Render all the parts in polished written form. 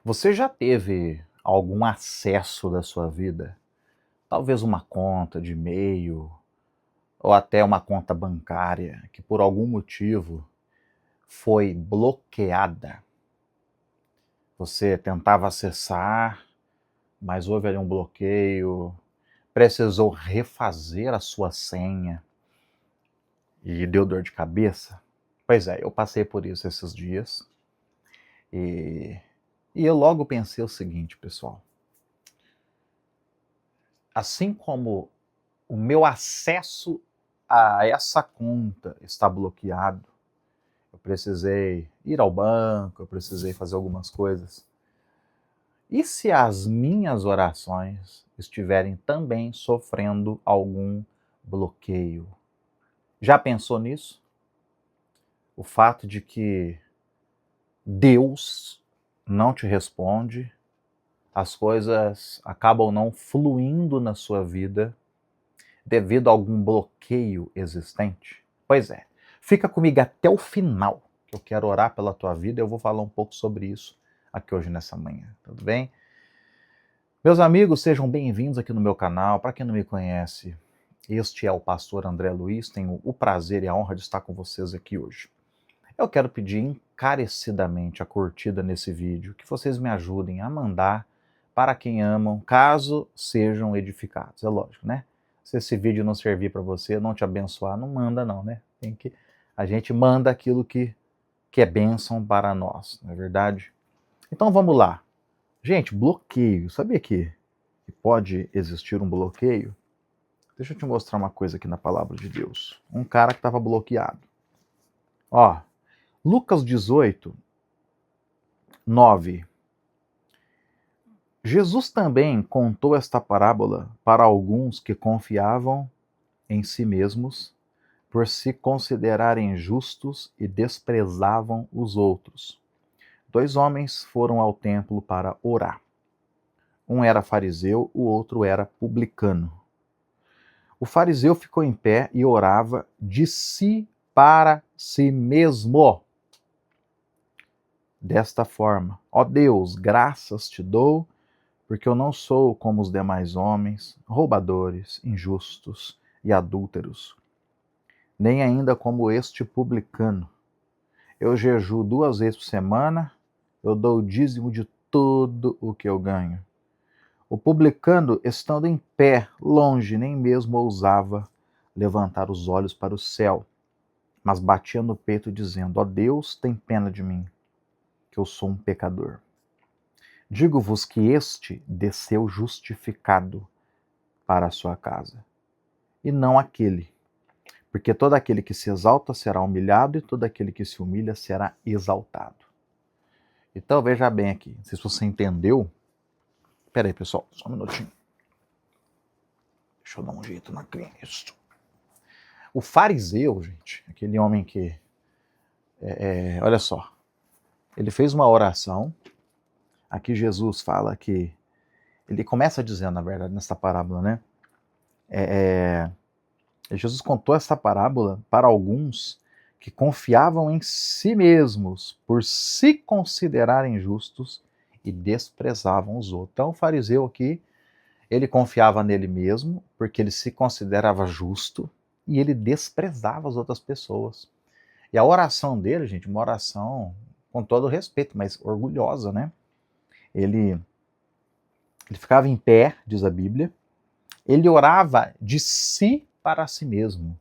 Você já teve algum acesso da sua vida, talvez uma conta de e-mail ou até uma conta bancária que por algum motivo foi bloqueada? Você tentava acessar, mas houve ali um bloqueio, precisou refazer a sua senha e deu dor de cabeça? Pois é, eu passei por isso esses dias e, e eu logo pensei o seguinte, pessoal. Assim como o meu acesso a essa conta está bloqueado, eu precisei ir ao banco, eu precisei fazer algumas coisas. E se as minhas orações estiverem também sofrendo algum bloqueio? Já pensou nisso? O fato de que Deus não te responde, as coisas acabam não fluindo na sua vida devido a algum bloqueio existente? Pois é, fica comigo até o final, que eu quero orar pela tua vida e eu vou falar um pouco sobre isso aqui hoje nessa manhã, tudo bem? Meus amigos, sejam bem-vindos aqui no meu canal. Para quem não me conhece, este é o pastor André Luiz, tenho o prazer e a honra de estar com vocês aqui hoje. Eu quero pedir encarecidamente a curtida nesse vídeo, que vocês me ajudem a mandar para quem amam, caso sejam edificados. É lógico, né? Se esse vídeo não servir para você, não te abençoar, não manda não, né? A gente manda aquilo que é bênção para nós, não é verdade? Então vamos lá. Gente, bloqueio. Sabia que pode existir um bloqueio? Deixa eu te mostrar uma coisa aqui na palavra de Deus. Um cara que estava bloqueado. Ó, Lucas 18, 9. Jesus também contou esta parábola para alguns que confiavam em si mesmos, por se considerarem justos e desprezavam os outros. Dois homens foram ao templo para orar. Um era fariseu, o outro era publicano. O fariseu ficou em pé e orava de si para si mesmo. Desta forma: ó Deus, graças te dou, porque eu não sou como os demais homens, roubadores, injustos e adúlteros, nem ainda como este publicano. Eu jejuo 2 vezes por semana, eu dou o dízimo de tudo o que eu ganho. O publicano, estando em pé, longe, nem mesmo ousava levantar os olhos para o céu, mas batia no peito, dizendo: ó Deus, tem pena de mim, que eu sou um pecador. Digo-vos que este desceu justificado para a sua casa, e não aquele. Porque todo aquele que se exalta será humilhado, e todo aquele que se humilha será exaltado. Então veja bem aqui, não sei se você entendeu. Espera aí, pessoal, só um minutinho. Deixa eu dar um jeito na Cristo. O fariseu, gente, aquele homem que, olha só, ele fez uma oração. Aqui Jesus fala que, ele começa dizendo, na verdade, nessa parábola, né? Jesus contou essa parábola para alguns que confiavam em si mesmos, por se considerarem justos e desprezavam os outros. Então o fariseu aqui, ele confiava nele mesmo, porque ele se considerava justo, e ele desprezava as outras pessoas. E a oração dele, gente, uma oração com todo respeito, mas orgulhosa, né? Ele ficava em pé, diz a Bíblia, ele orava de si para si mesmo.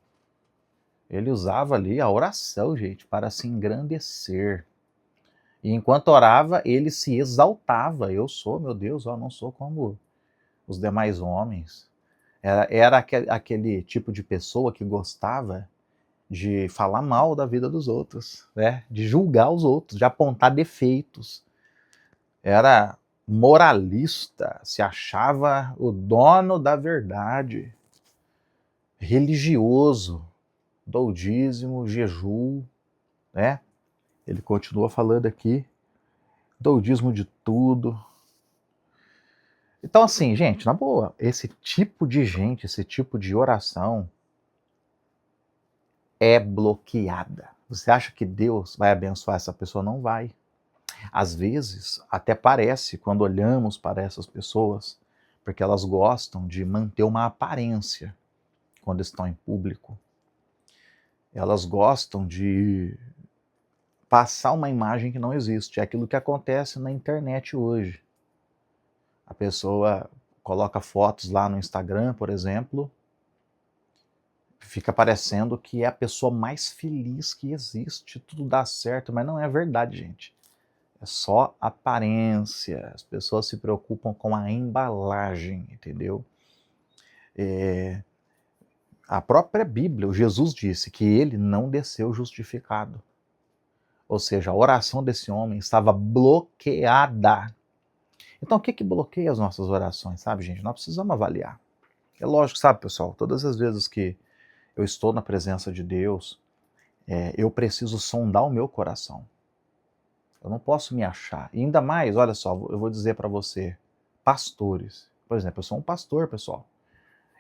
Ele usava ali a oração, gente, para se engrandecer. E enquanto orava, ele se exaltava. Eu sou, meu Deus, eu não sou como os demais homens. Era aquele tipo de pessoa que gostava de falar mal da vida dos outros, né? De julgar os outros, de apontar defeitos. Era moralista, se achava o dono da verdade, religioso, dou dízimo, jejum, né? Ele continua falando aqui, dou dízimo de tudo. Então assim, gente, na boa, esse tipo de gente, esse tipo de oração é bloqueada. Você acha que Deus vai abençoar essa pessoa? Não vai. Às vezes, até parece, quando olhamos para essas pessoas, porque elas gostam de manter uma aparência quando estão em público. Elas gostam de passar uma imagem que não existe. É aquilo que acontece na internet hoje. A pessoa coloca fotos lá no Instagram, por exemplo, fica parecendo que é a pessoa mais feliz que existe, tudo dá certo, mas não é verdade, gente. É só aparência. As pessoas se preocupam com a embalagem, entendeu? A própria Bíblia, o Jesus disse que ele não desceu justificado. Ou seja, a oração desse homem estava bloqueada. Então, o que que bloqueia as nossas orações, sabe, gente? Nós precisamos avaliar. É lógico, sabe, pessoal, todas as vezes que eu estou na presença de Deus, eu preciso sondar o meu coração. Eu não posso me achar. E ainda mais, olha só, eu vou dizer para você, pastores. Por exemplo, eu sou um pastor, pessoal.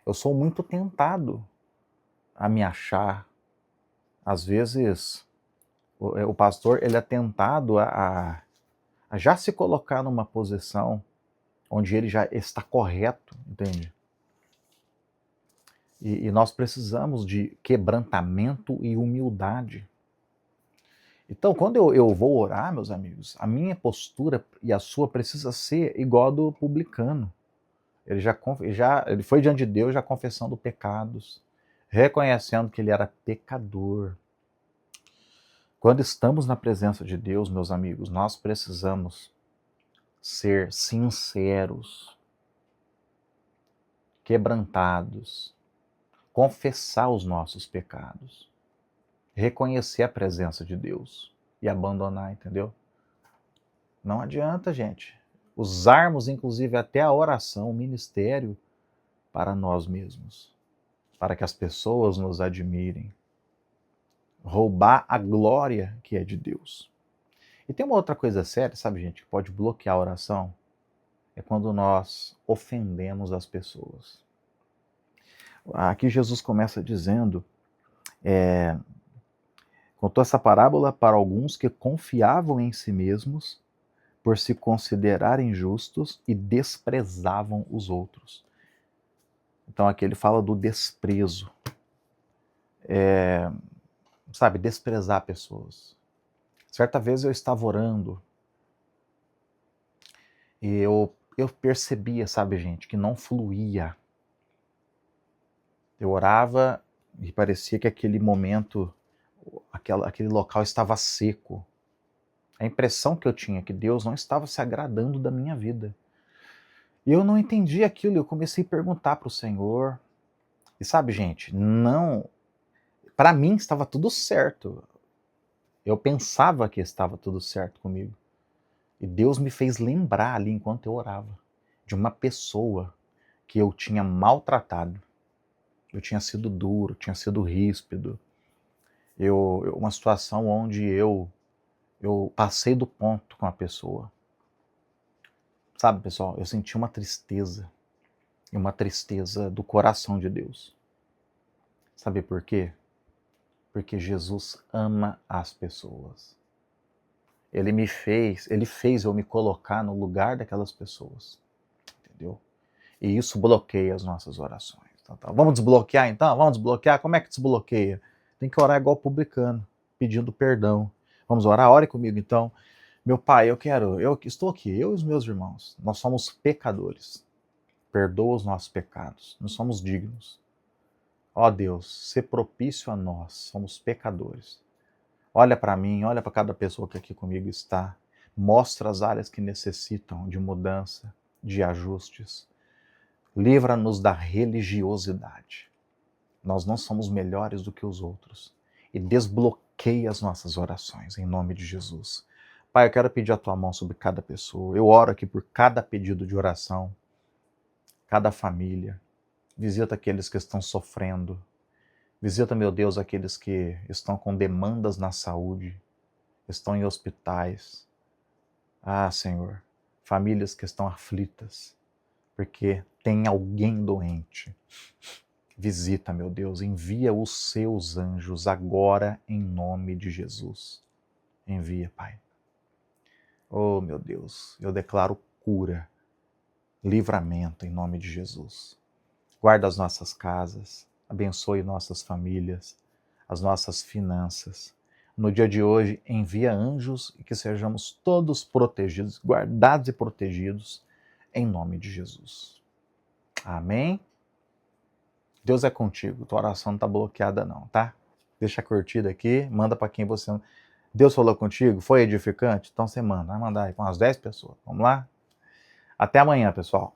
Eu sou muito tentado a me achar. Às vezes, o pastor ele é tentado a já se colocar numa posição onde ele já está correto, entende? E nós precisamos de quebrantamento e humildade. Então, quando eu vou orar, meus amigos, a minha postura e a sua precisa ser igual a do publicano. Ele foi diante de Deus já confessando pecados, reconhecendo que ele era pecador. Quando estamos na presença de Deus, meus amigos, nós precisamos ser sinceros, quebrantados, confessar os nossos pecados, reconhecer a presença de Deus e abandonar, entendeu? Não adianta, gente, usarmos inclusive até a oração, o ministério, para nós mesmos, para que as pessoas nos admirem, roubar a glória que é de Deus. E tem uma outra coisa séria, sabe, gente, que pode bloquear a oração, é quando nós ofendemos as pessoas. Aqui Jesus começa dizendo, contou essa parábola para alguns que confiavam em si mesmos por se considerarem justos e desprezavam os outros. Então aqui ele fala do desprezo. Sabe, desprezar pessoas. Certa vez eu estava orando e eu percebia, sabe, gente, que não fluía. Eu orava e parecia que aquele momento, aquele local estava seco. A impressão que eu tinha é que Deus não estava se agradando da minha vida. E eu não entendi aquilo, eu comecei a perguntar para o Senhor. E sabe, gente, não, para mim estava tudo certo. Eu pensava que estava tudo certo comigo. E Deus me fez lembrar ali, enquanto eu orava, de uma pessoa que eu tinha maltratado. Eu tinha sido duro, tinha sido ríspido. Uma situação onde eu passei do ponto com a pessoa. Sabe, pessoal, eu senti uma tristeza. E uma tristeza do coração de Deus. Sabe por quê? Porque Jesus ama as pessoas. Ele fez eu me colocar no lugar daquelas pessoas. Entendeu? E isso bloqueia as nossas orações. Então, tá. Vamos desbloquear então? Vamos desbloquear? Como é que desbloqueia? Tem que orar igual publicano, pedindo perdão. Vamos orar? Ore comigo então. Meu Pai, eu estou aqui, eu e os meus irmãos. Nós somos pecadores. Perdoa os nossos pecados. Não somos dignos. Ó Deus, ser propício a nós, somos pecadores. Olha para mim, olha para cada pessoa que aqui comigo está. Mostra as áreas que necessitam de mudança, de ajustes. Livra-nos da religiosidade. Nós não somos melhores do que os outros. E desbloqueia as nossas orações, em nome de Jesus. Pai, eu quero pedir a tua mão sobre cada pessoa. Eu oro aqui por cada pedido de oração, cada família. Visita aqueles que estão sofrendo. Visita, meu Deus, aqueles que estão com demandas na saúde, estão em hospitais. Ah, Senhor, famílias que estão aflitas, porque tem alguém doente. Visita, meu Deus, envia os seus anjos agora em nome de Jesus. Envia, Pai. Oh, meu Deus, eu declaro cura, livramento em nome de Jesus. Guarda as nossas casas, abençoe nossas famílias, as nossas finanças. No dia de hoje, envia anjos e que sejamos todos protegidos, guardados e protegidos, em nome de Jesus. Amém? Deus é contigo, tua oração não está bloqueada não, tá? Deixa a curtida aqui, manda para quem você... Deus falou contigo? Foi edificante? Então você manda, vai mandar aí com umas 10 pessoas. Vamos lá? Até amanhã, pessoal.